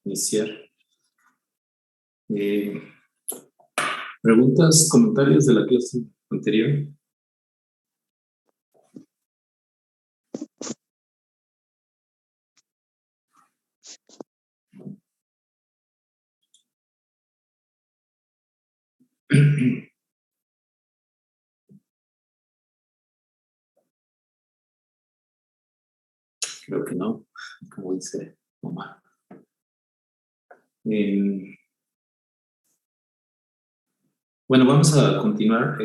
iniciar. ¿Preguntas, comentarios de la clase anterior? Creo que no, como dice Omar. Bueno, vamos a continuar.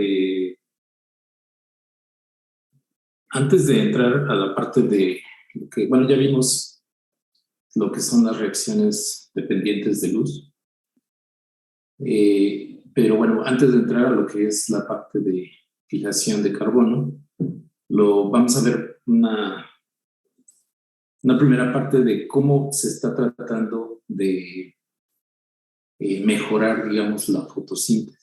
Antes de entrar a la parte de que, bueno, ya vimos lo que son las reacciones dependientes de luz. Pero bueno, antes de entrar a lo que es la parte de fijación de carbono, vamos a ver una primera parte de cómo se está tratando de mejorar, digamos, la fotosíntesis.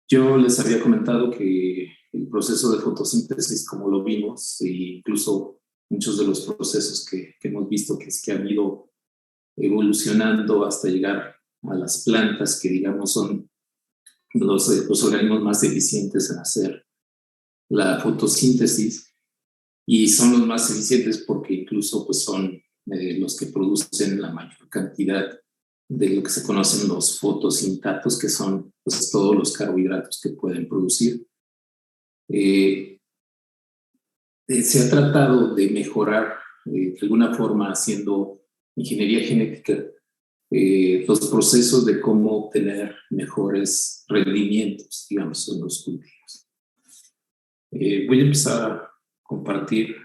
Yo les había comentado que el proceso de fotosíntesis, como lo vimos, e incluso muchos de los procesos que hemos visto que han ido evolucionando hasta llegar a las plantas, que digamos son los organismos más eficientes en hacer la fotosíntesis, y son los más eficientes porque incluso pues, son los que producen la mayor cantidad de lo que se conocen los fotosintatos, que son pues, todos los carbohidratos que pueden producir. Se ha tratado de mejorar de alguna forma haciendo ingeniería genética los procesos de cómo obtener mejores rendimientos, digamos, en los cultivos. Voy a empezar a compartir.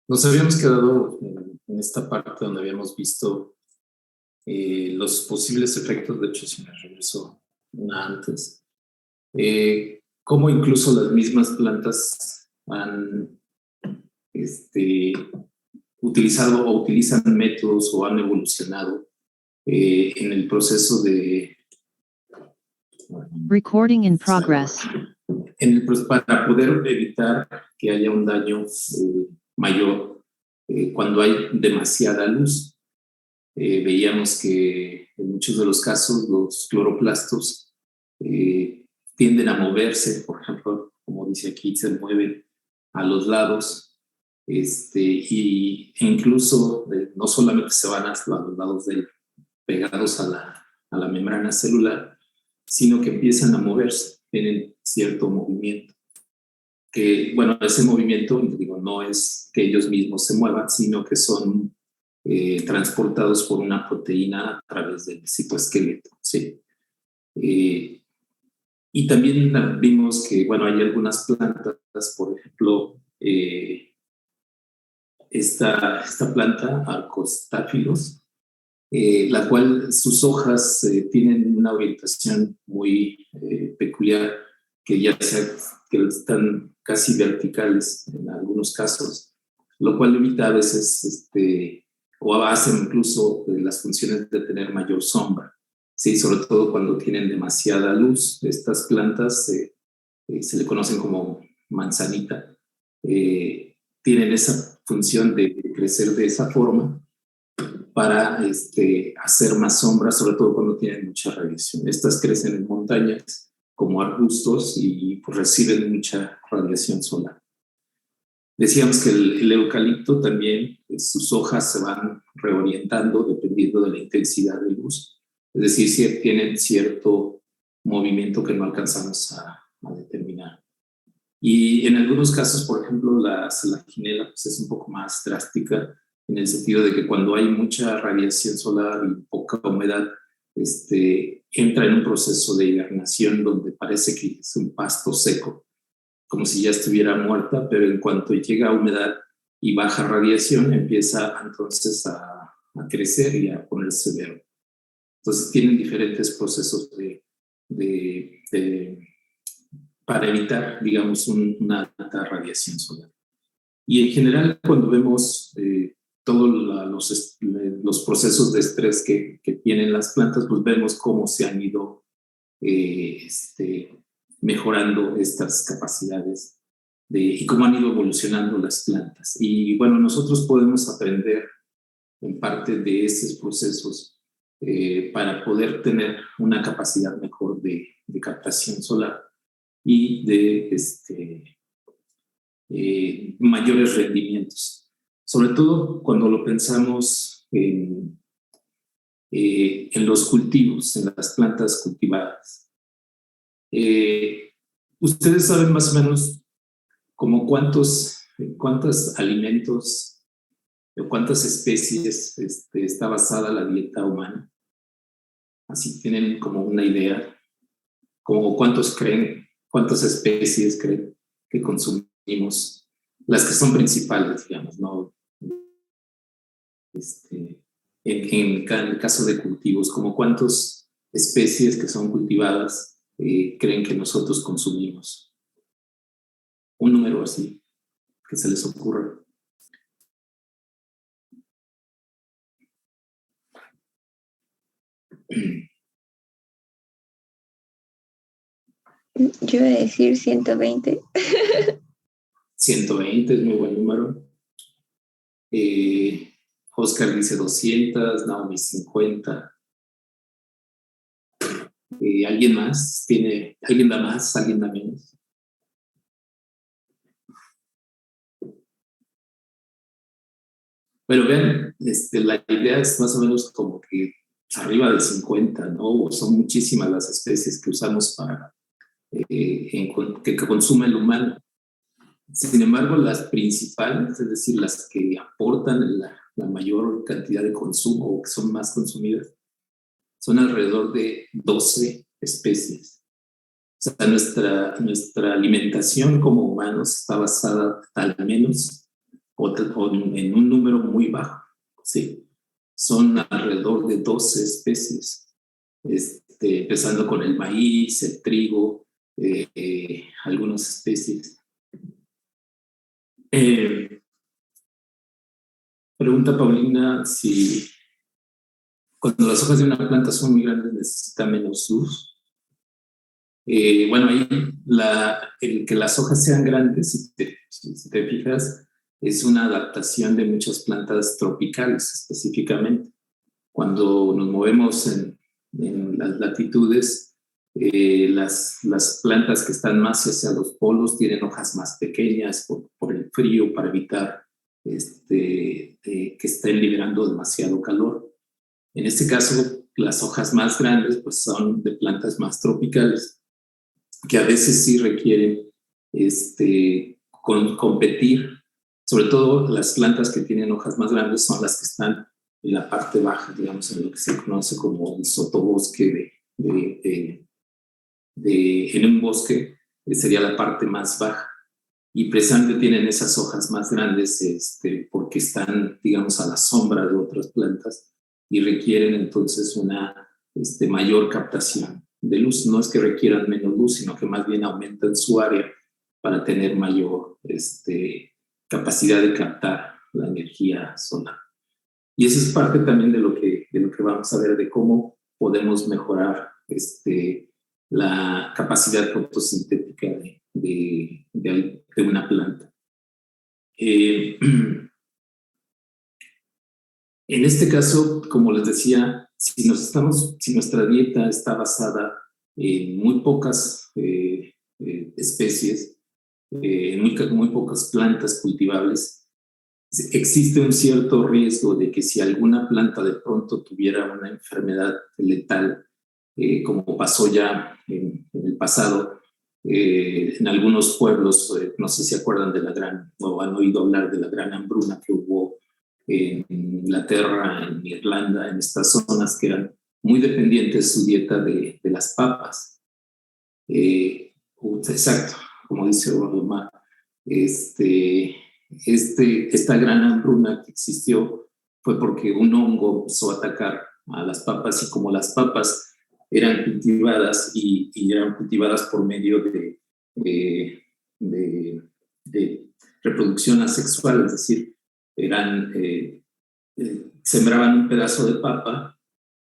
Nos habíamos quedado en esta parte donde habíamos visto los posibles efectos. De hecho, si me regreso una antes, cómo incluso las mismas plantas han utilizado o utilizan métodos o han evolucionado en el proceso de Recording in progress. Para poder evitar que haya un daño mayor cuando hay demasiada luz. Veíamos que en muchos de los casos los cloroplastos tienden a moverse, por ejemplo, como dice aquí, se mueven a los lados, e incluso no solamente se van a los lados pegados a la membrana celular, sino que empiezan a moverse, tienen cierto movimiento. Que, bueno, ese movimiento, digo, no es que ellos mismos se muevan, sino que son transportados por una proteína a través del citoesqueleto, ¿sí? Y también vimos que, bueno, hay algunas plantas, por ejemplo, esta planta, Arcostáfilos, la cual sus hojas tienen una orientación muy peculiar, que ya que están casi verticales en algunos casos, lo cual evita a veces o hacen incluso las funciones de tener mayor sombra, ¿sí? Sobre todo cuando tienen demasiada luz. Estas plantas se le conocen como manzanita, tienen esa función de crecer de esa forma para hacer más sombra, sobre todo cuando tienen mucha radiación. Estas crecen en montañas como arbustos y pues, reciben mucha radiación solar. Decíamos que el eucalipto también, sus hojas se van reorientando dependiendo de la intensidad de luz. Es decir, si tienen cierto movimiento que no alcanzamos a determinar. Y en algunos casos, por ejemplo, la selaginela pues, es un poco más drástica, en el sentido de que cuando hay mucha radiación solar y poca humedad, entra en un proceso de hibernación donde parece que es un pasto seco, como si ya estuviera muerta, pero en cuanto llega humedad y baja radiación, empieza entonces a crecer y a ponerse verde. Entonces tienen diferentes procesos para evitar, digamos, una alta radiación solar. Y en general, cuando vemos todos los procesos de estrés que tienen las plantas, pues vemos cómo se han ido mejorando estas capacidades y cómo han ido evolucionando las plantas. Y bueno, nosotros podemos aprender en parte de esos procesos para poder tener una capacidad mejor de captación solar y de mayores rendimientos. Sobre todo cuando lo pensamos en los cultivos, en las plantas cultivadas. Ustedes saben más o menos como cuántos alimentos o cuántas especies está basada la dieta humana. Así tienen como una idea, como cuántas especies creen que consumimos, las que son principales, digamos, ¿no? En el caso de cultivos, como cuántas especies que son cultivadas creen que nosotros consumimos. Un número así, que se les ocurra. Yo voy a decir 120. 120 es muy buen número. Oscar dice 200, Naomi 50. ¿Alguien más? ¿Alguien da más? ¿Alguien da menos? Bueno, vean, la idea es más o menos como que arriba de 50, ¿no? Son muchísimas las especies que usamos para que consume el humano. Sin embargo, las principales, es decir, las que aportan la mayor cantidad de consumo o que son más consumidas, son alrededor de 12 especies. O sea, nuestra alimentación como humanos está basada al menos o en un número muy bajo, ¿sí? Son alrededor de 12 especies, empezando con el maíz, el trigo, algunas especies. Pregunta Paulina si cuando las hojas de una planta son muy grandes necesita menos luz. Bueno, ahí el que las hojas sean grandes, si te fijas, es una adaptación de muchas plantas tropicales específicamente. Cuando nos movemos en las latitudes, las plantas que están más hacia los polos tienen hojas más pequeñas por el frío para evitar que estén liberando demasiado calor. En este caso, las hojas más grandes pues, son de plantas más tropicales, que a veces sí requieren competir. Sobre todo las plantas que tienen hojas más grandes son las que están en la parte baja, digamos, en lo que se conoce como el sotobosque en un bosque, sería la parte más baja. Y precisamente tienen esas hojas más grandes porque están, digamos, a la sombra de otras plantas y requieren entonces una mayor captación de luz. No es que requieran menos luz, sino que más bien aumentan su área para tener mayor capacidad de captar la energía solar. Y eso es parte también de lo que vamos a ver, de cómo podemos mejorar la capacidad fotosintética de una planta. En este caso, como les decía, si nuestra dieta está basada en muy pocas especies, en muy pocas plantas cultivables, existe un cierto riesgo de que si alguna planta de pronto tuviera una enfermedad letal, como pasó ya en el pasado, en algunos pueblos, no sé si acuerdan o han oído hablar de la gran hambruna que hubo en Inglaterra, en Irlanda, en estas zonas que eran muy dependientes su dieta de las papas. Exacto, como dice Omar, esta gran hambruna que existió fue porque un hongo empezó a atacar a las papas, y como las papas eran cultivadas y eran cultivadas por medio de, de reproducción asexual, es decir, eran, sembraban un pedazo de papa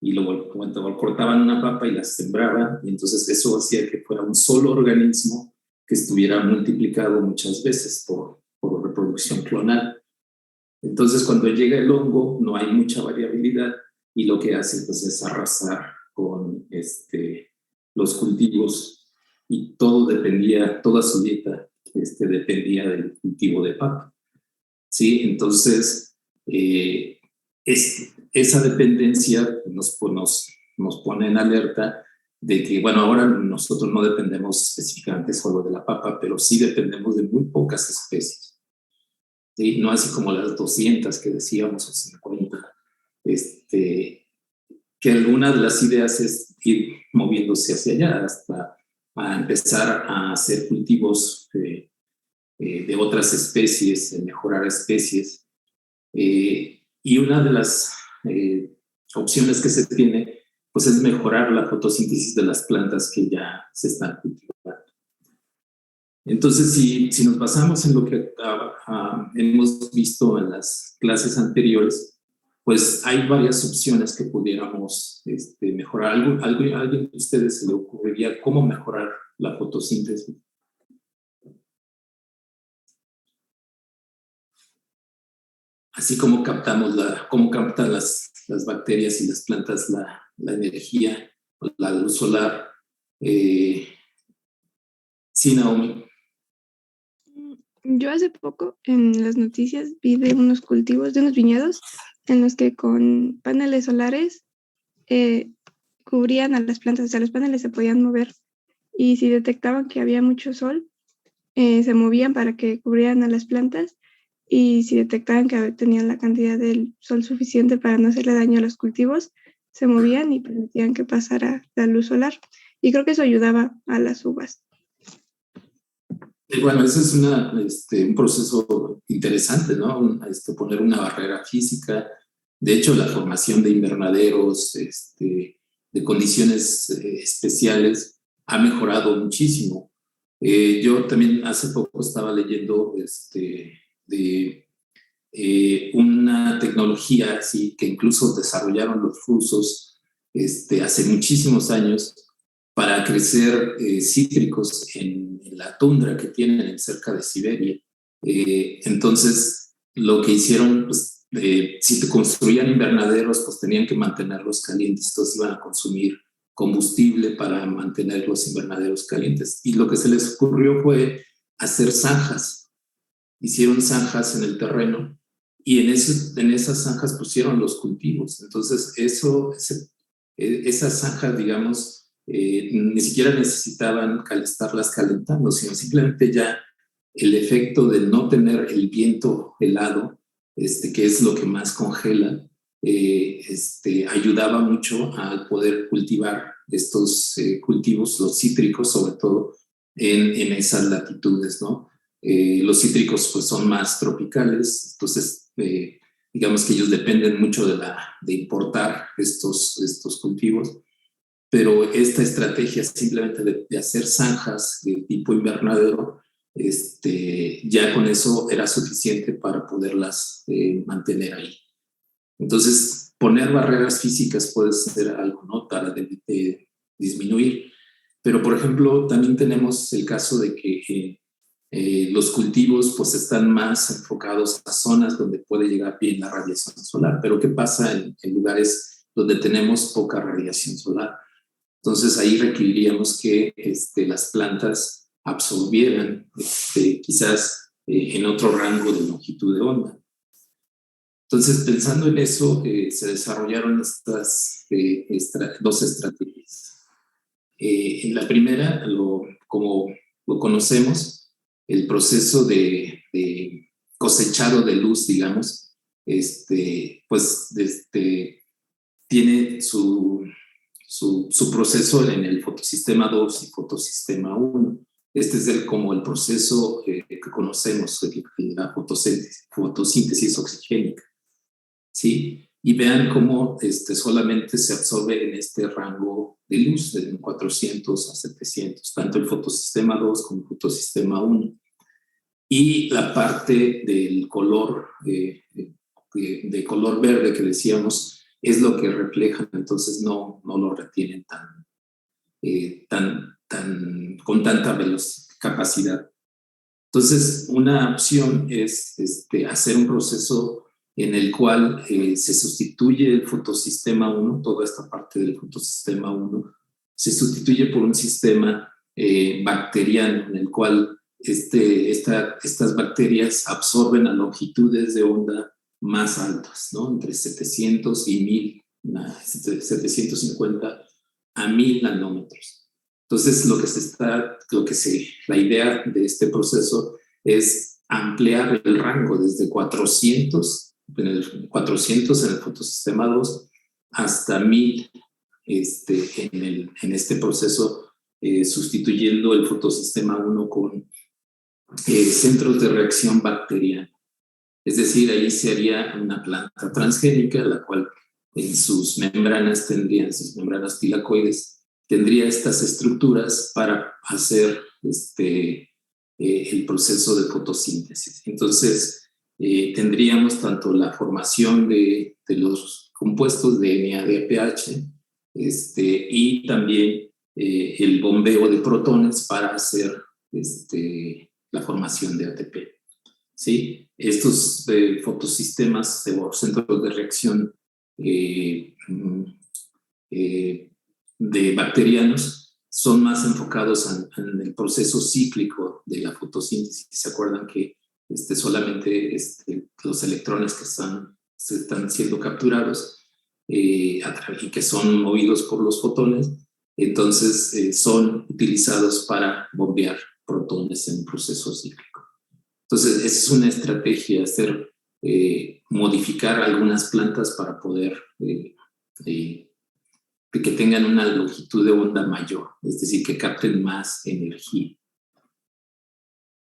y luego cortaban una papa y la sembraban, y entonces eso hacía que fuera un solo organismo que estuviera multiplicado muchas veces por reproducción clonal. Entonces, cuando llega el hongo, no hay mucha variabilidad y lo que hace pues, es arrasar con los cultivos, y todo dependía, toda su dieta dependía del cultivo de papa. ¿Sí? Entonces, esa dependencia nos pone en alerta de que, bueno, ahora nosotros no dependemos específicamente solo de la papa, pero sí dependemos de muy pocas especies. ¿Sí? No así como las 200 que decíamos, o 50. Que alguna de las ideas es ir moviéndose hacia allá hasta a empezar a hacer cultivos de otras especies, mejorar especies. Y una de las opciones que se tiene pues es mejorar la fotosíntesis de las plantas que ya se están cultivando. Entonces, si nos basamos en lo que hemos visto en las clases anteriores, pues hay varias opciones que pudiéramos mejorar. ¿Alguien de ustedes se le ocurriría cómo mejorar la fotosíntesis? Así como cómo captan las bacterias y las plantas la energía, la luz solar. Sí, Naomi. Yo hace poco en las noticias vi de unos cultivos, de unos viñedos, en los que con paneles solares cubrían a las plantas, o sea, los paneles se podían mover, y si detectaban que había mucho sol, se movían para que cubrieran a las plantas, y si detectaban que tenían la cantidad del sol suficiente para no hacerle daño a los cultivos, se movían y permitían que pasara la luz solar. Y creo que eso ayudaba a las uvas. Bueno, ese es un proceso interesante, ¿no? Poner una barrera física. De hecho, la formación de invernaderos, de condiciones especiales, ha mejorado muchísimo. Yo también hace poco estaba leyendo de una tecnología así, que incluso desarrollaron los rusos hace muchísimos años para crecer cítricos en la tundra que tienen cerca de Siberia. Entonces, lo que hicieron, pues, si te construían invernaderos, pues tenían que mantenerlos calientes, entonces iban a consumir combustible para mantener los invernaderos calientes. Y lo que se les ocurrió fue hacer zanjas. Hicieron zanjas en el terreno y en esas zanjas pusieron los cultivos. Entonces, esas zanjas, digamos, ni siquiera necesitaban estarlas calentando, sino simplemente ya el efecto de no tener el viento helado, que es lo que más congela, ayudaba mucho a poder cultivar estos cultivos, los cítricos sobre todo, en esas latitudes, ¿no? Los cítricos pues son más tropicales, entonces digamos que ellos dependen mucho de importar estos cultivos, pero esta estrategia simplemente de hacer zanjas de tipo invernadero, ya con eso era suficiente para poderlas mantener ahí. Entonces, poner barreras físicas puede ser algo, ¿no? Para disminuir. Pero, por ejemplo, también tenemos el caso de que los cultivos pues están más enfocados a zonas donde puede llegar bien la radiación solar. Pero ¿qué pasa en lugares donde tenemos poca radiación solar? Entonces ahí requeriríamos que las plantas absorbieran quizás en otro rango de longitud de onda. Entonces, pensando en eso, se desarrollaron estas dos estrategias. En la primera, como lo conocemos, el proceso de cosechado de luz, digamos, pues tiene su proceso en el fotosistema 2 y fotosistema 1. Este es como el proceso que conocemos de la fotosíntesis oxigénica. ¿Sí? y vean cómo solamente se absorbe en este rango de luz, de 400 a 700, tanto el fotosistema 2 como el fotosistema 1. Y la parte del color, de color verde que decíamos, es lo que reflejan, entonces no lo retienen con tanta capacidad. Entonces, una opción es hacer un proceso en el cual se sustituye el fotosistema 1, toda esta parte del fotosistema 1, se sustituye por un sistema bacteriano en el cual estas bacterias absorben a longitudes de onda más altas, ¿no? Entre 700 y 1000, 750 a 1000 nanómetros. Entonces, la idea de este proceso es ampliar el rango desde 400 en el fotosistema 2 hasta 1000 en este proceso, sustituyendo el fotosistema 1 con centros de reacción bacteriana. Es decir, ahí se haría una planta transgénica, la cual en sus membranas tilacoides, tendría estas estructuras para hacer el proceso de fotosíntesis. Entonces, tendríamos tanto la formación de los compuestos de NADPH y también el bombeo de protones para hacer la formación de ATP. ¿Sí? Estos fotosistemas o centros de reacción de bacterianos son más enfocados en el proceso cíclico de la fotosíntesis. ¿Se acuerdan que solamente los electrones que están siendo capturados y que son movidos por los fotones, entonces son utilizados para bombear protones en un proceso cíclico? Entonces, esa es una estrategia, modificar algunas plantas para poder que tengan una longitud de onda mayor, es decir, que capten más energía.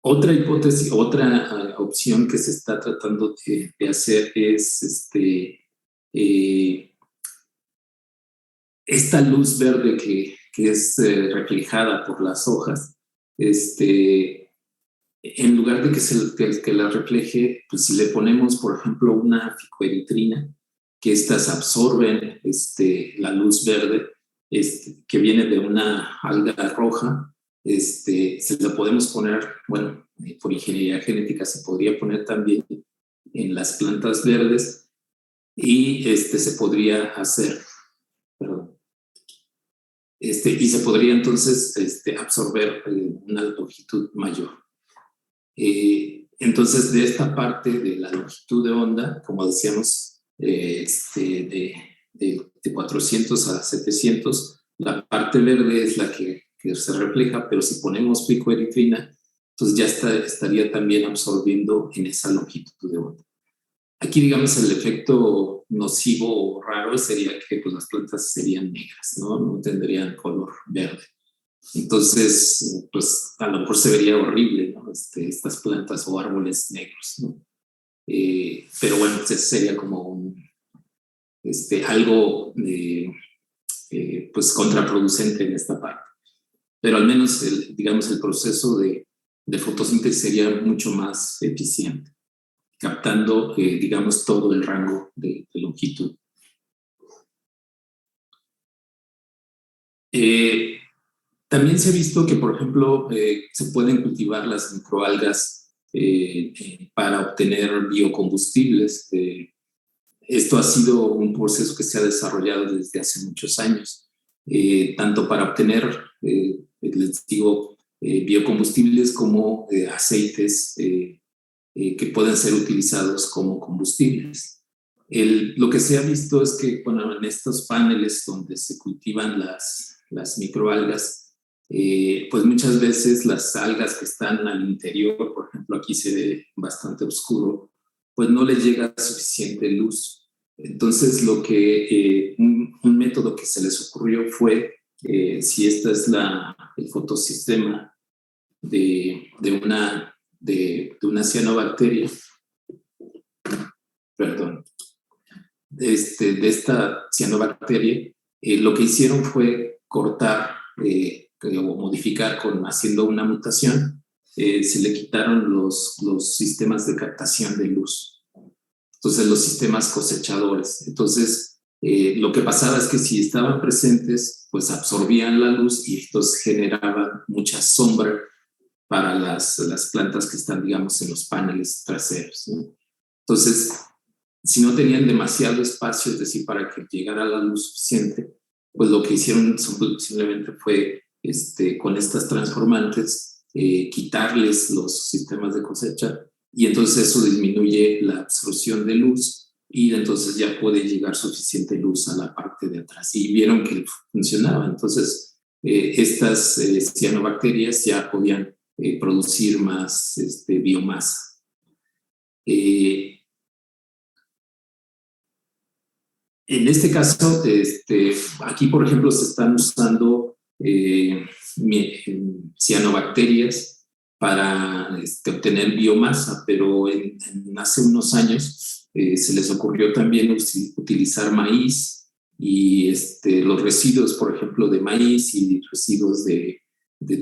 Otra hipótesis, otra opción que se está tratando de hacer es esta luz verde que es reflejada por las hojas, en lugar de que la refleje, pues si le ponemos, por ejemplo, una ficoeritrina, que estas absorben la luz verde que viene de una alga roja, se la podemos poner, bueno, por ingeniería genética se podría poner también en las plantas verdes y se podría hacer, perdón, y se podría entonces absorber una longitud mayor. Entonces, de esta parte de la longitud de onda, como decíamos, de 400 a 700, la parte verde es la que se refleja, pero si ponemos picoeritrina, entonces ya estaría también absorbiendo en esa longitud de onda. Aquí, digamos, el efecto nocivo o raro sería que pues, las plantas serían negras, no tendrían color verde. Entonces, pues a lo mejor se vería horrible, ¿no? Estas plantas o árboles negros, ¿no? Pero bueno, sería como algo pues contraproducente en esta parte. Pero al menos, digamos, el proceso de fotosíntesis sería mucho más eficiente, captando, digamos, todo el rango de longitud. También se ha visto que, por ejemplo, se pueden cultivar las microalgas para obtener biocombustibles. Esto ha sido un proceso que se ha desarrollado desde hace muchos años, tanto para obtener, les digo, biocombustibles como aceites que pueden ser utilizados como combustibles. Lo que se ha visto es que bueno, en estos paneles donde se cultivan las microalgas, pues muchas veces las algas que están al interior, por ejemplo aquí se ve bastante oscuro, pues no les llega suficiente luz. Entonces un método que se les ocurrió fue, si este es el fotosistema de una cianobacteria, perdón, de esta cianobacteria, lo que hicieron fue cortar o modificar haciendo una mutación. Se le quitaron los sistemas de captación de luz. Entonces, los sistemas cosechadores. Entonces, lo que pasaba es que si estaban presentes, pues absorbían la luz y entonces generaban mucha sombra para las plantas que están, digamos, en los paneles traseros, ¿no? Entonces, si no tenían demasiado espacio, es decir, para que llegara la luz suficiente, pues lo que hicieron simplemente fue, con estas transformantes, quitarles los sistemas de cosecha, y entonces eso disminuye la absorción de luz, y entonces ya puede llegar suficiente luz a la parte de atrás. Y vieron que funcionaba. Entonces, estas cianobacterias ya podían producir más biomasa. En este caso, aquí, por ejemplo, se están usando cianobacterias para obtener biomasa, pero hace unos años se les ocurrió también utilizar maíz y los residuos, por ejemplo, de maíz y residuos de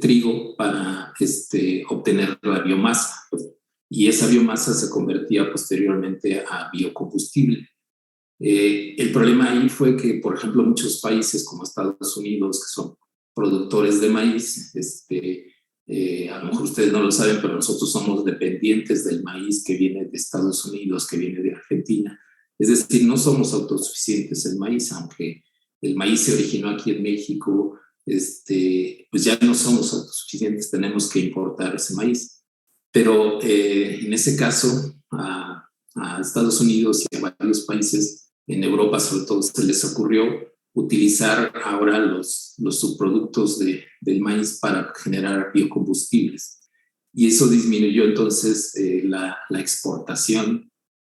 trigo para obtener la biomasa. Y esa biomasa se convertía posteriormente a biocombustible. El problema ahí fue que, por ejemplo, muchos países como Estados Unidos, que son productores de maíz, a lo mejor ustedes no lo saben, pero nosotros somos dependientes del maíz que viene de Estados Unidos, que viene de Argentina. Es decir, no somos autosuficientes en maíz, aunque el maíz se originó aquí en México, pues ya no somos autosuficientes, tenemos que importar ese maíz. Pero en ese caso, a Estados Unidos y a varios países en Europa, sobre todo, se les ocurrió utilizar ahora los subproductos del maíz para generar biocombustibles. Y eso disminuyó entonces la exportación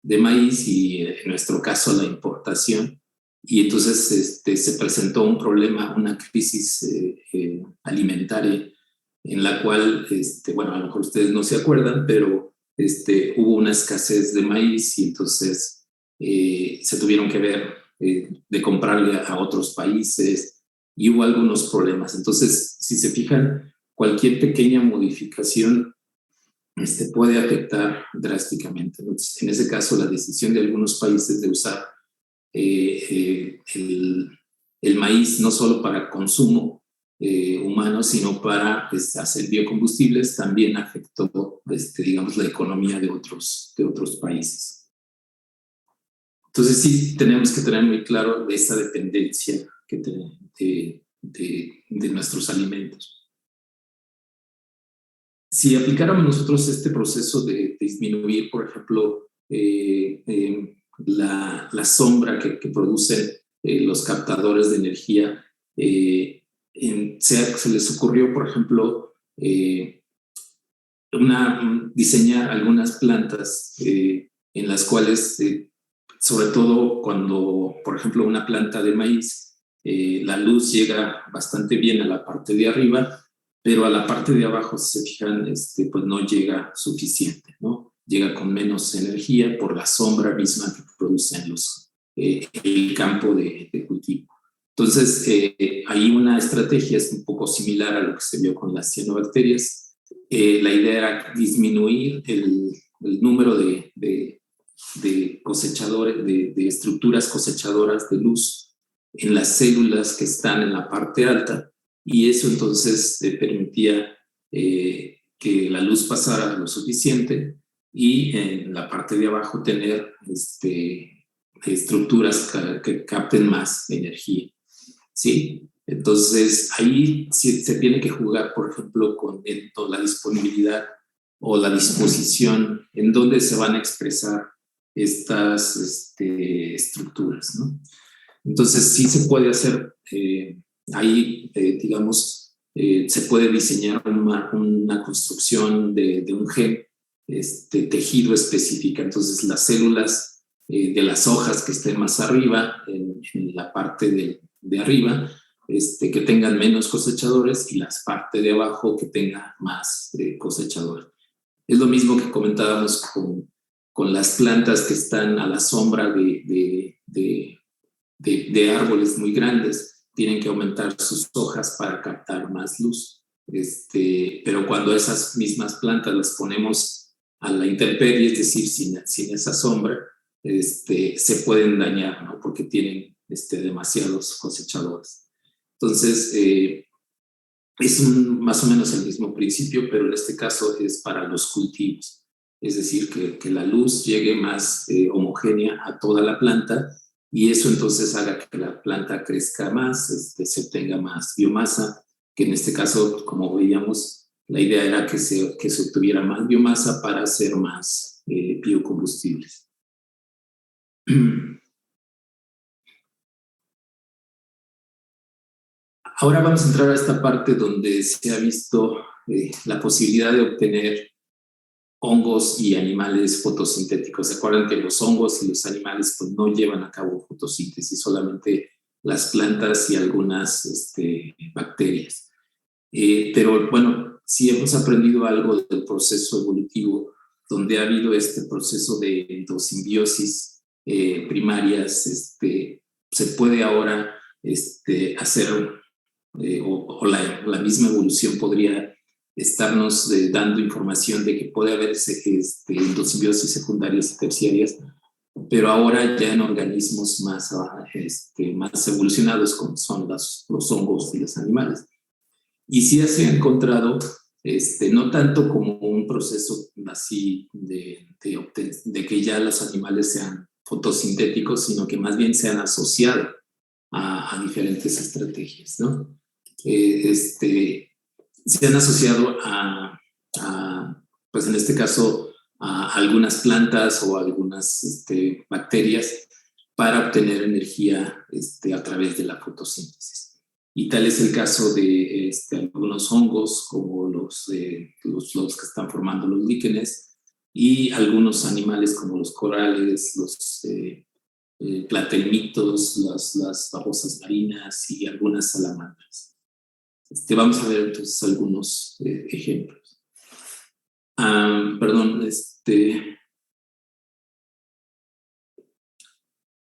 de maíz y en nuestro caso la importación. Y entonces se presentó un problema, una crisis alimentaria en la cual, bueno, a lo mejor ustedes no se acuerdan, pero hubo una escasez de maíz y entonces se tuvieron que ver de comprarle a otros países y hubo algunos problemas. Entonces, si se fijan, cualquier pequeña modificación puede afectar drásticamente. Entonces, en ese caso, la decisión de algunos países de usar el maíz no solo para consumo humano, sino para hacer biocombustibles, también afectó, digamos, la economía de otros países. Entonces sí tenemos que tener muy claro esa dependencia que tenemos de nuestros alimentos. Si aplicáramos nosotros este proceso de disminuir, por ejemplo, la sombra que producen los captadores de energía, se les ocurrió, por ejemplo, diseñar algunas plantas en las cuales sobre todo cuando, por ejemplo, una planta de maíz, la luz llega bastante bien a la parte de arriba, pero a la parte de abajo, si se fijan, pues no llega suficiente, ¿no? Llega con menos energía por la sombra misma que producen el campo de cultivo. Entonces, ahí una estrategia es un poco similar a lo que se vio con las cianobacterias. La idea era disminuir el número de cosechadores, de estructuras cosechadoras de luz en las células que están en la parte alta, y eso entonces permitía que la luz pasara lo suficiente y en la parte de abajo tener estructuras que capten más energía, ¿sí? Entonces ahí se tiene que jugar, por ejemplo, con la disponibilidad o la disposición en donde se van a expresar estas estructuras, ¿no? Entonces sí se puede hacer, ahí digamos, se puede diseñar una construcción de un gen tejido específica. Entonces las células de las hojas que estén más arriba, en la parte de arriba, que tengan menos cosechadores, y las partes de abajo que tengan más cosechadores. Es lo mismo que comentábamos con las plantas que están a la sombra de de árboles muy grandes, tienen que aumentar sus hojas para captar más luz. Pero cuando esas mismas plantas las ponemos a la intemperie, es decir, sin esa sombra, se pueden dañar, ¿no? Porque tienen demasiados cosechadores. Entonces, es más o menos el mismo principio, pero en este caso es para los cultivos. Es decir, que la luz llegue más homogénea a toda la planta y eso entonces haga que la planta crezca más, se obtenga más biomasa, que en este caso, como veíamos, la idea era que se obtuviera más biomasa para hacer más biocombustibles. Ahora vamos a entrar a esta parte donde se ha visto la posibilidad de obtener hongos y animales fotosintéticos. ¿Se acuerdan que los hongos y los animales pues, no llevan a cabo fotosíntesis, solamente las plantas y algunas bacterias? Pero bueno, sí hemos aprendido algo del proceso evolutivo, donde ha habido este proceso de endosimbiosis primarias. Se puede ahora hacer, o la misma evolución podría estarnos dando información de que puede haber endosimbiosis secundarias y terciarias, pero ahora ya en organismos más evolucionados como son los hongos y los animales. Y sí se ha encontrado, no tanto como un proceso así de que ya los animales sean fotosintéticos, sino que más bien se han asociado a diferentes estrategias, ¿no? Se han asociado pues en este caso, a algunas plantas o a algunas bacterias para obtener energía a través de la fotosíntesis. Y tal es el caso de algunos hongos, como los que están formando los líquenes, y algunos animales como los corales, los platelmitos, las babosas marinas y algunas salamandras. Vamos a ver entonces algunos ejemplos.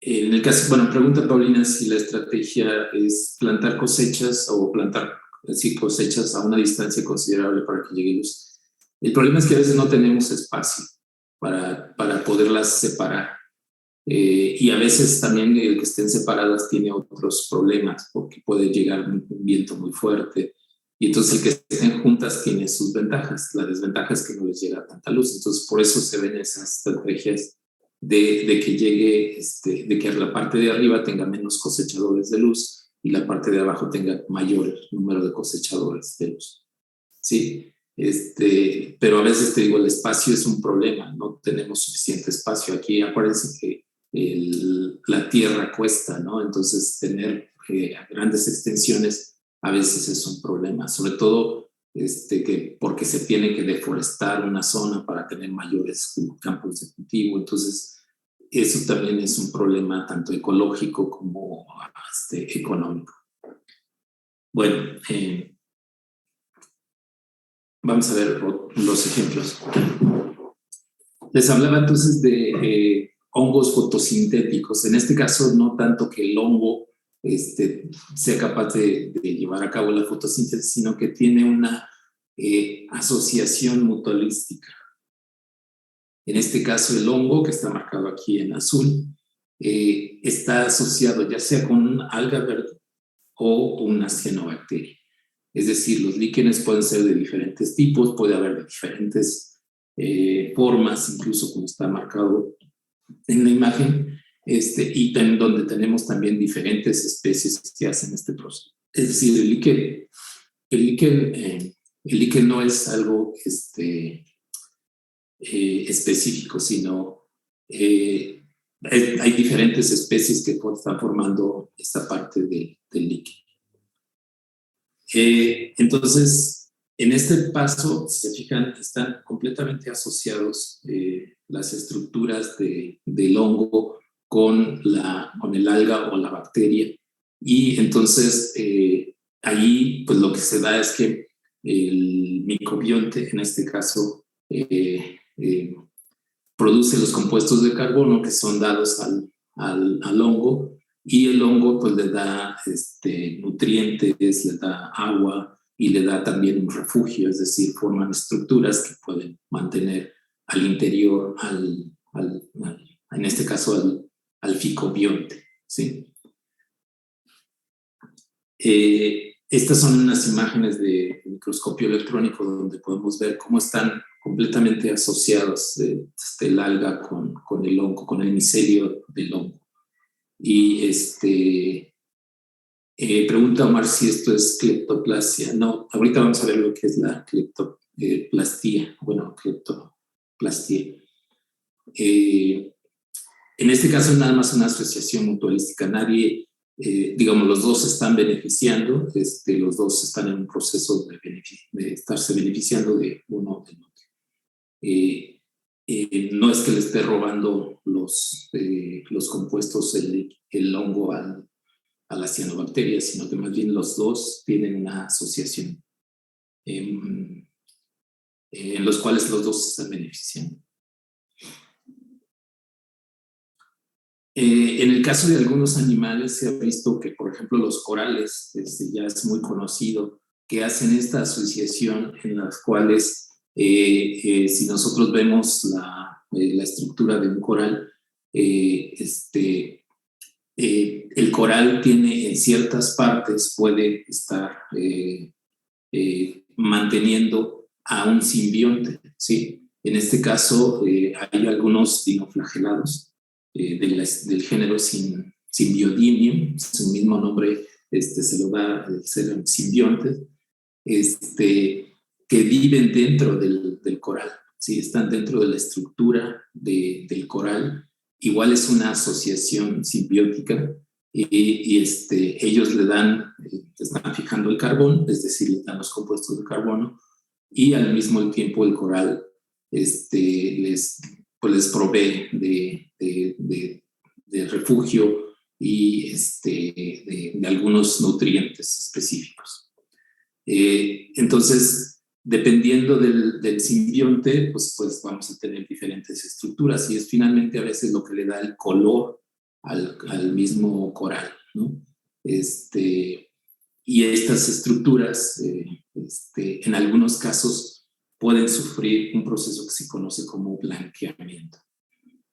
En el caso, bueno, pregunta Paulina si la estrategia es plantar cosechas o plantar cosechas a una distancia considerable para que llegue luz. El problema es que a veces no tenemos espacio para poderlas separar. Y a veces también el que estén separadas tiene otros problemas, porque puede llegar un viento muy fuerte. Y entonces el que estén juntas tiene sus ventajas. La desventaja es que no les llega tanta luz. Entonces por eso se ven esas estrategias de que llegue, de que la parte de arriba tenga menos cosechadores de luz y la parte de abajo tenga mayor número de cosechadores de luz. ¿Sí? Pero a veces te digo, el espacio es un problema, no tenemos suficiente espacio. Aquí acuérdense que la tierra cuesta, ¿no? Entonces tener grandes extensiones a veces es un problema, sobre todo porque se tiene que deforestar una zona para tener mayores campos de cultivo. Entonces eso también es un problema tanto ecológico como económico. Bueno, vamos a ver los ejemplos. Les hablaba entonces de hongos fotosintéticos. En este caso, no tanto que el hongo sea capaz de llevar a cabo la fotosíntesis, sino que tiene una asociación mutualística. En este caso, el hongo, que está marcado aquí en azul, está asociado ya sea con una alga verde o una cianobacteria. Es decir, los líquenes pueden ser de diferentes tipos, puede haber de diferentes formas, incluso como está marcado en la imagen, y donde tenemos también diferentes especies que hacen este proceso. Es decir, el líquen no es algo específico, sino hay diferentes especies que están formando esta parte del líquen. Entonces, en este paso, si se fijan, están completamente asociados las estructuras del hongo con el alga o la bacteria. Y entonces, ahí, pues lo que se da es que el microbionte, en este caso, produce los compuestos de carbono que son dados al hongo, y el hongo pues le da nutrientes, le da agua y le da también un refugio, es decir, forman estructuras que pueden mantener al interior, en este caso al ficobionte, ¿sí? Estas son unas imágenes de microscopio electrónico donde podemos ver cómo están completamente asociados el alga con el hongo, con el micelio del hongo. Y pregunta Omar si esto es cleptoplasia. No, ahorita vamos a ver lo que es la cleptoplastía. Cleptoplastía. En este caso es nada más una asociación mutualística. Nadie, digamos, los dos se están beneficiando, los dos están en un proceso de estarse beneficiando de uno del otro. No es que le esté robando los compuestos el hongo a las cianobacterias, sino que más bien los dos tienen una asociación en los cuales los dos se están beneficiando. En el caso de algunos animales se ha visto que, por ejemplo, los corales, ya es muy conocido, que hacen esta asociación en las cuales, si nosotros vemos la estructura de un coral, el coral tiene en ciertas partes, puede estar manteniendo a un simbionte, ¿sí? En este caso, hay algunos dinoflagelados del género Symbiodinium, su mismo nombre se lo da el ser simbiontes, que viven dentro del coral, ¿sí? Están dentro de la estructura del coral. Igual es una asociación simbiótica y ellos le dan, están fijando el carbón, es decir, le dan los compuestos de carbono y al mismo tiempo el coral les provee de refugio y de algunos nutrientes específicos. Entonces, dependiendo del simbionte, pues vamos a tener diferentes estructuras y es finalmente a veces lo que le da el color al mismo coral, ¿no? Y estas estructuras, en algunos casos, pueden sufrir un proceso que se conoce como blanqueamiento.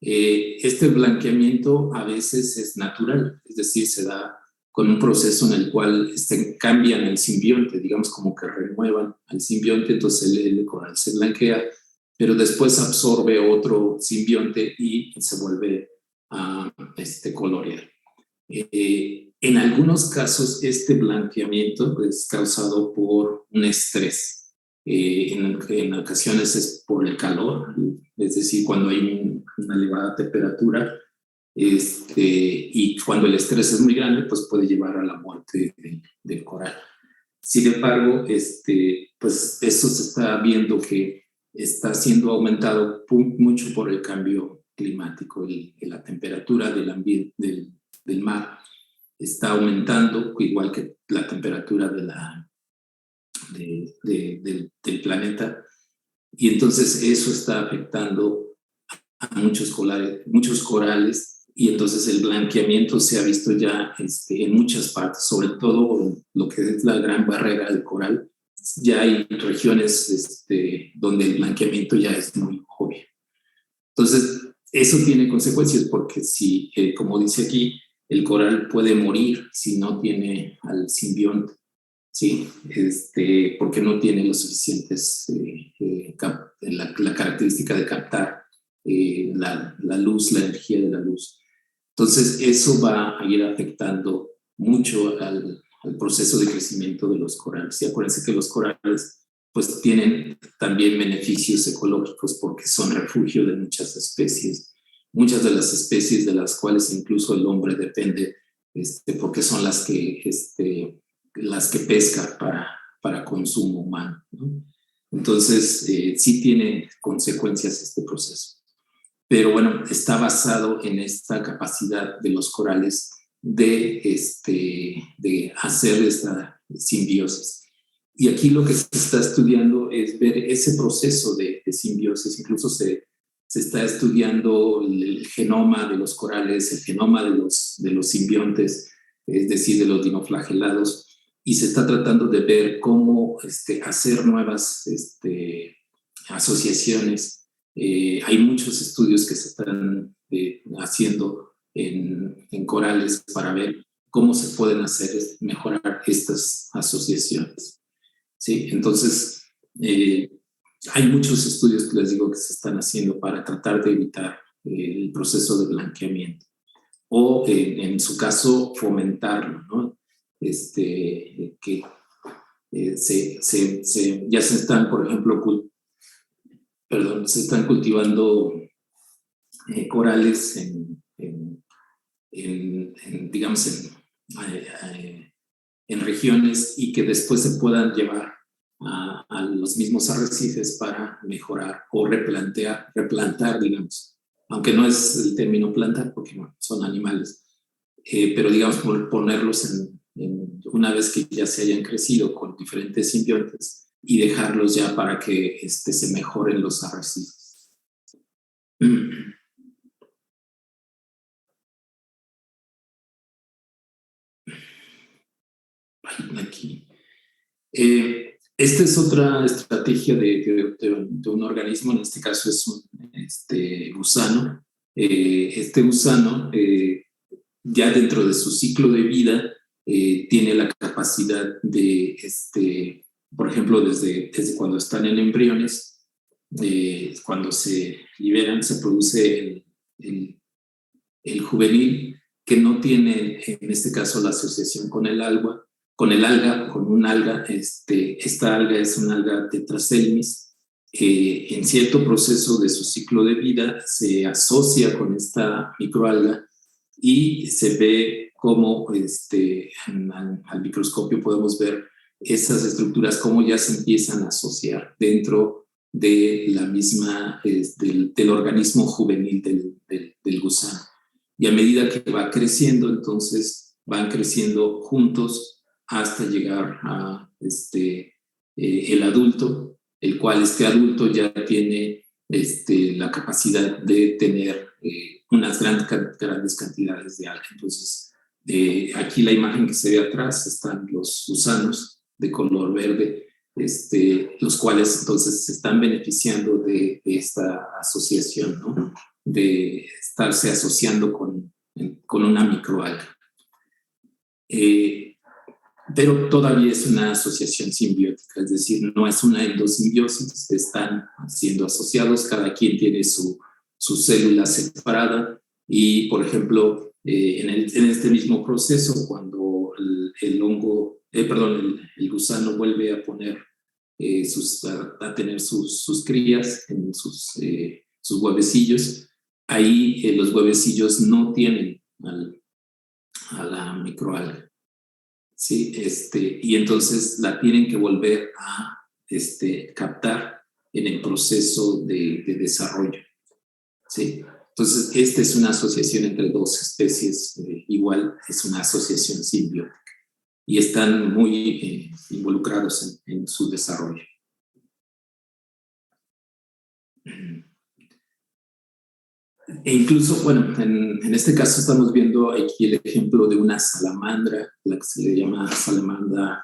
Este blanqueamiento a veces es natural, es decir, se da con un proceso en el cual cambian el simbionte, digamos como que renuevan al simbionte, entonces el coral se blanquea, pero después absorbe otro simbionte y se vuelve a colorear. En algunos casos este blanqueamiento es causado por un estrés. En ocasiones es por el calor, es decir, cuando hay una elevada temperatura y cuando el estrés es muy grande, pues puede llevar a la muerte del coral. Sin embargo, pues eso se está viendo que está siendo aumentado mucho por el cambio climático y la temperatura del ambiente del mar está aumentando, igual que la temperatura del planeta, y entonces eso está afectando a muchos corales, y entonces el blanqueamiento se ha visto ya en muchas partes, sobre todo lo que es la Gran Barrera del Coral. Ya hay regiones donde el blanqueamiento ya es muy obvio. Entonces, eso tiene consecuencias porque si, como dice aquí, el coral puede morir si no tiene al simbionte, ¿sí? Porque no tiene los suficientes, la característica de captar la luz, la energía de la luz. Entonces, eso va a ir afectando mucho al proceso de crecimiento de los corales. Y acuérdense que los corales pues tienen también beneficios ecológicos porque son refugio de muchas especies de las especies de las cuales incluso el hombre depende, porque son las que pesca para consumo humano, ¿no? Entonces, sí tiene consecuencias este proceso. Pero bueno, está basado en esta capacidad de los corales de hacer esta simbiosis. Y aquí lo que se está estudiando es ver ese proceso de simbiosis. Incluso se se está estudiando el genoma de los corales, el genoma de los simbiontes, es decir, de los dinoflagelados, y se está tratando de ver cómo hacer nuevas asociaciones. Hay muchos estudios que se están haciendo en corales para ver cómo se pueden hacer mejorar estas asociaciones. ¿Sí? Entonces, hay muchos estudios que les digo que se están haciendo para tratar de evitar el proceso de blanqueamiento o, en su caso, fomentarlo, ¿no? Que ya se están, por ejemplo, se están cultivando corales digamos, en regiones y que después se puedan llevar a los mismos arrecifes para mejorar o replantar, digamos, aunque no es el término plantar porque bueno, son animales, pero digamos ponerlos una vez que ya se hayan crecido con diferentes simbiontes y dejarlos ya para que se mejoren los arrecifes. Aquí. Esta es otra estrategia de un organismo, en este caso es un gusano. Este gusano, ya dentro de su ciclo de vida, tiene la capacidad de, por ejemplo, desde cuando están en embriones, cuando se liberan, se produce el juvenil, que no tiene, en este caso, la asociación con el alga. Con un alga, esta alga es una alga Tetraselmis, que en cierto proceso de su ciclo de vida se asocia con esta microalga y se ve como al microscopio podemos ver esas estructuras como ya se empiezan a asociar dentro de la misma, del organismo juvenil del gusano. Y a medida que va creciendo, entonces van creciendo juntos hasta llegar a el adulto, el cual este adulto ya tiene la capacidad de tener unas grandes cantidades de alga. Entonces, aquí la imagen que se ve atrás están los gusanos de color verde, los cuales entonces se están beneficiando de esta asociación, ¿no? De estarse asociando con una microalga. Pero todavía es una asociación simbiótica, es decir, no es una endosimbiosis, están siendo asociados, cada quien tiene su célula separada y, por ejemplo, en este mismo proceso, cuando el gusano vuelve a poner a tener sus crías en sus huevecillos, ahí los huevecillos no tienen a la microalga. Sí, y entonces la tienen que volver a captar en el proceso de desarrollo. ¿Sí? Entonces, esta es una asociación entre dos especies, igual es una asociación simbiótica y están muy involucrados en su desarrollo. E incluso, bueno, en este caso estamos viendo aquí el ejemplo de una salamandra, la que se le llama salamandra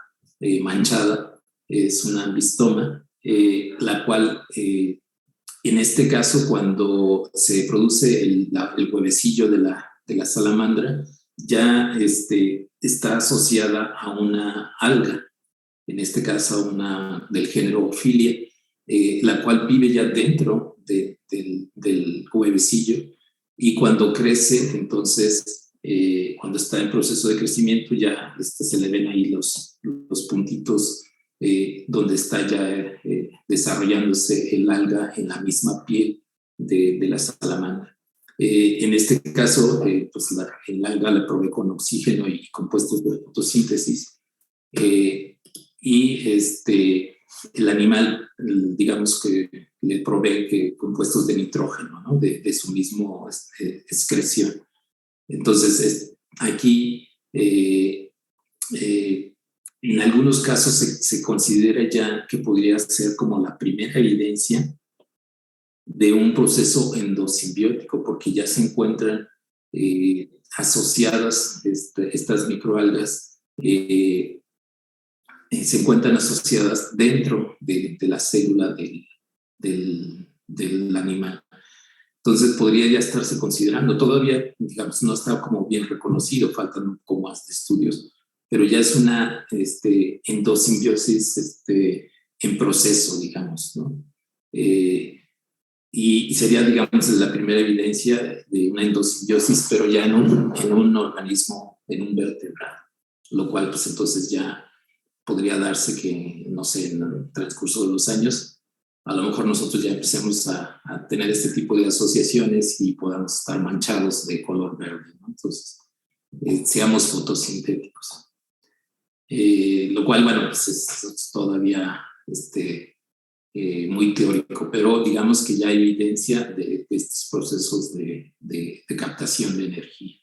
manchada, es una ambistoma, la cual, en este caso, cuando se produce el huevecillo de la salamandra, ya está asociada a una alga, en este caso del género Ophilia, la cual vive ya dentro del huevecillo y cuando crece, entonces, cuando está en proceso de crecimiento, ya se le ven ahí los puntitos donde está ya desarrollándose el alga en la misma piel de la salamandra. En este caso, pues el alga la provee con oxígeno y compuestos de fotosíntesis. Y el animal, digamos que le provee compuestos de nitrógeno, ¿no? de su mismo excreción. Entonces, aquí, en algunos casos se considera ya que podría ser como la primera evidencia de un proceso endosimbiótico, porque ya se encuentran asociadas estas microalgas, se encuentran asociadas dentro de la célula del animal. Entonces podría ya estarse considerando, todavía, digamos, no está como bien reconocido, faltan un poco más de estudios, pero ya es una endosimbiosis en proceso, digamos, ¿no? Y sería, digamos, la primera evidencia de una endosimbiosis, pero ya en un organismo, en un vertebrado, lo cual pues entonces ya podría darse que, no sé, en el transcurso de los años, a lo mejor nosotros ya empecemos a tener este tipo de asociaciones y podamos estar manchados de color verde, ¿no? Entonces, seamos fotosintéticos. Lo cual, bueno, pues es todavía muy teórico, pero digamos que ya hay evidencia de estos procesos de captación de energía.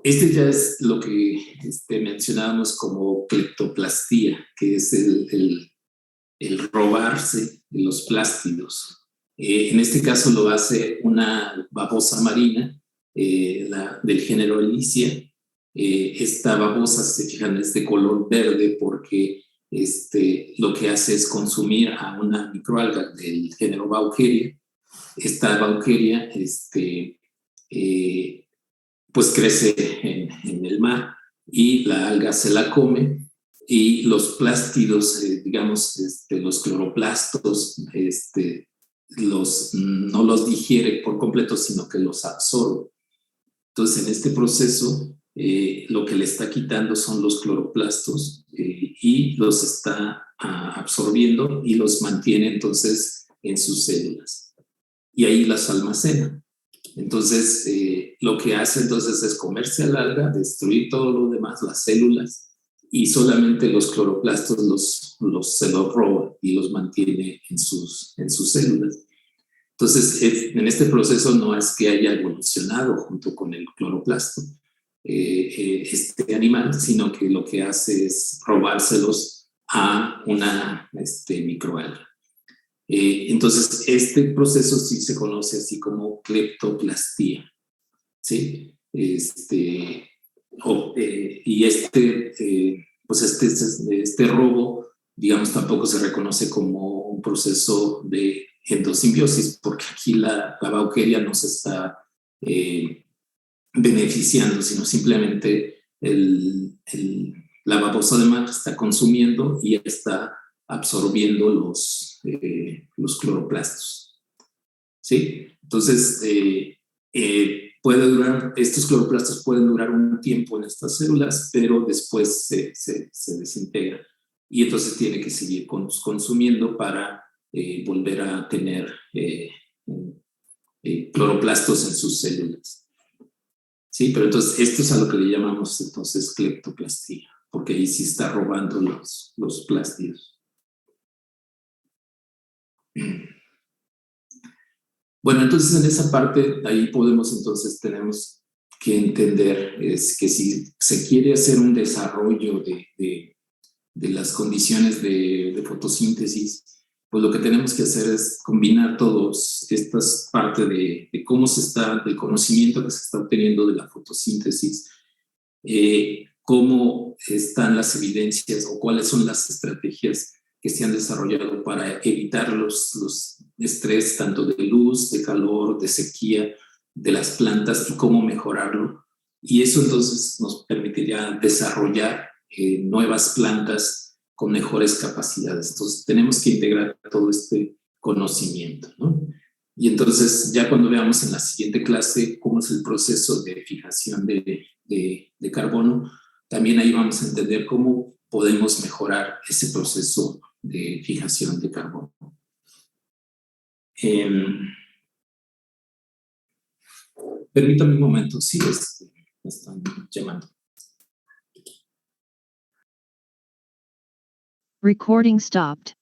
Este ya es lo que mencionábamos como cleptoplastía, que es el robarse de los plástidos. En este caso lo hace una babosa marina del género Alicia. Esta babosa, se fijan, es de color verde porque lo que hace es consumir a una microalga del género Baukeria. Esta Baukeria pues crece en el mar y la alga se la come y los plástidos, digamos, los cloroplastos, no los digiere por completo, sino que los absorbe. Entonces, en este proceso, lo que le está quitando son los cloroplastos y los está absorbiendo y los mantiene entonces en sus células. Y ahí las almacena. Entonces, lo que hace entonces es comerse al alga, destruir todo lo demás, las células, y solamente los cloroplastos se los roba y los mantiene en sus células. Entonces, en este proceso no es que haya evolucionado junto con el cloroplasto este animal, sino que lo que hace es robárselos a una microalga. Entonces, este proceso sí se conoce así como cleptoplastía, ¿sí? Y pues este robo, digamos, tampoco se reconoce como un proceso de endosimbiosis, porque aquí la baukeria no se está beneficiando, sino simplemente la babosa de mar está consumiendo y está absorbiendo los cloroplastos. ¿Sí? Entonces, estos cloroplastos pueden durar un tiempo en estas células, pero después se desintegra. Y entonces tiene que seguir consumiendo para volver a tener cloroplastos en sus células. Sí, pero entonces esto es a lo que le llamamos entonces cleptoplastía, porque ahí sí está robando los plástidos. Bueno, entonces en esa parte ahí tenemos que entender es que si se quiere hacer un desarrollo de las condiciones de fotosíntesis, pues lo que tenemos que hacer es combinar todas estas partes de cómo del conocimiento que se está obteniendo de la fotosíntesis, cómo están las evidencias o cuáles son las estrategias que se han desarrollado para evitar los estrés tanto de luz, de calor, de sequía de las plantas y cómo mejorarlo. Y eso entonces nos permitiría desarrollar nuevas plantas con mejores capacidades. Entonces tenemos que integrar todo este conocimiento, ¿no? Y entonces ya cuando veamos en la siguiente clase cómo es el proceso de fijación de carbono, también ahí vamos a entender cómo podemos mejorar ese proceso de fijación de carbono. Permítame un momento, sí, me están llamando. Recording stopped.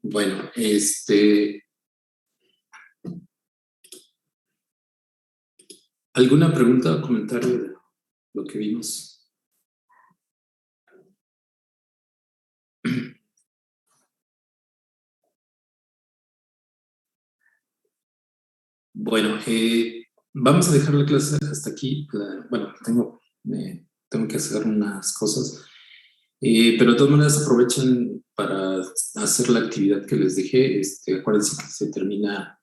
Bueno, ¿alguna pregunta o comentario de lo que vimos? Bueno, vamos a dejar la clase hasta aquí. Bueno, tengo que hacer unas cosas, pero de todas maneras aprovechen para hacer la actividad que les dejé. Acuérdense que se termina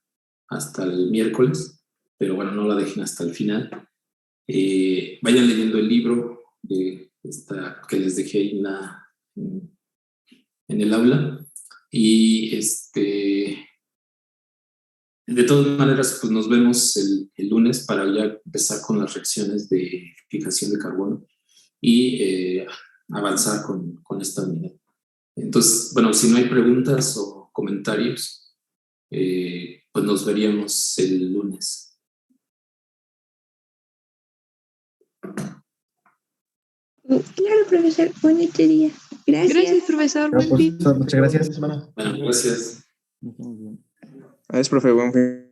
hasta el miércoles, pero bueno, no la dejen hasta el final. Vayan leyendo el libro que les dejé ahí en el aula. Y de todas maneras, pues nos vemos el lunes para ya empezar con las reacciones de fijación de carbono y avanzar con esta unidad. Entonces, bueno, si no hay preguntas o comentarios, pues nos veríamos el lunes. Claro, profesor, bonito día. Gracias. Gracias, profesor. Muchas gracias. Bueno, gracias. Adiós, profe, buen fin.